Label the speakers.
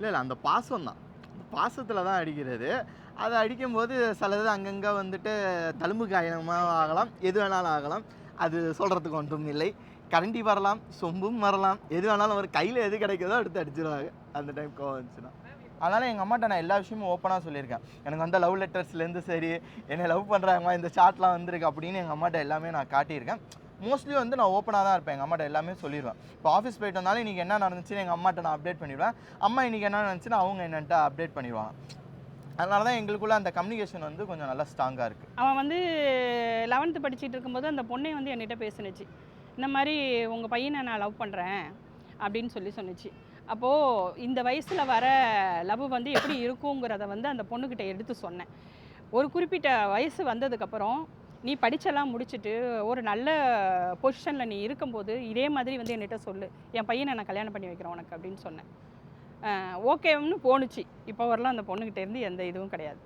Speaker 1: இல்ல அந்த பாசம் தான். பாசத்துல தான் அடிக்கிறது. அத அடிக்கும்போது சிலது அங்கங்க வந்துட்டு தழும்பு காயமா ஆகலாம். எது வேணாலும் ஆகலாம். அது சொல்றதுக்கு ஒன்றும் இல்லை. கரண்டி வரலாம், சொம்பும் வரலாம். எது வேணாலும் வரும். கையில எது கிடைக்குதோ எடுத்து அடிச்சுருவாங்க. அந்த டைம் கோவம் வந்துச்சுன்னா. அதனால எங்க அம்மாட்ட நான் எல்லா விஷயமும் ஓப்பனா சொல்லியிருக்கேன். எனக்கு வந்த லவ் லெட்டர்ஸ்லேருந்து சரி, என்னை லவ் பண்றாங்கம்மா, இந்த சாட்லாம் வந்திருக்கு அப்படின்னு எங்க அம்மாட்ட எல்லாமே நான் காட்டியிருக்கேன். மோஸ்ட்லி வந்து நான் ஓப்பனா தான் இருப்பேன். எங்க அம்மாட்ட எல்லாமே சொல்லிருவேன். இப்போ ஆஃபீஸ் போயிட்டு வந்தாலும் இன்னைக்கு என்ன நடந்துச்சுன்னு எங்க அம்மாட்ட நான் அப்டேட் பண்ணிடுவேன். அம்மா இன்னைக்கு என்ன நடந்துச்சுன்னு அவங்க என்னன்ட்ட அப்டேட் பண்ணிடுவாங்க. அதனால தான் எங்களுக்குள்ள அந்த கம்யூனிகேஷன் வந்து கொஞ்சம் நல்லா ஸ்ட்ராங்கா இருக்கு.
Speaker 2: அவன் வந்து 11th படிச்சுட்டு இருக்கும்போது அந்த பொண்ணே வந்து என்கிட்ட பேசுனுச்சு. இந்த மாதிரி உங்கள் பையனை நான் லவ் பண்ணுறேன் அப்படின்னு சொன்னுச்சு. அப்போது இந்த வயசில் வர லவ் வந்து எப்படி இருக்குங்கிறத வந்து அந்த பொண்ணுக்கிட்ட எடுத்து சொன்னேன். ஒரு குறிப்பிட்ட வயசு வந்ததுக்கப்புறம் நீ படிச்செல்லாம் முடிச்சுட்டு ஒரு நல்ல பொசிஷனில் நீ இருக்கும்போது இதே மாதிரி வந்து என்கிட்ட சொல்லு, என் பையனை நான் கல்யாணம் பண்ணி வைக்கிறேன் உனக்கு அப்படின்னு சொன்னேன். ஓகேன்னு போணுச்சு. இப்போ வரலாம் அந்த பொண்ணுக்கிட்ட இருந்து எந்த இதுவும் கிடையாது.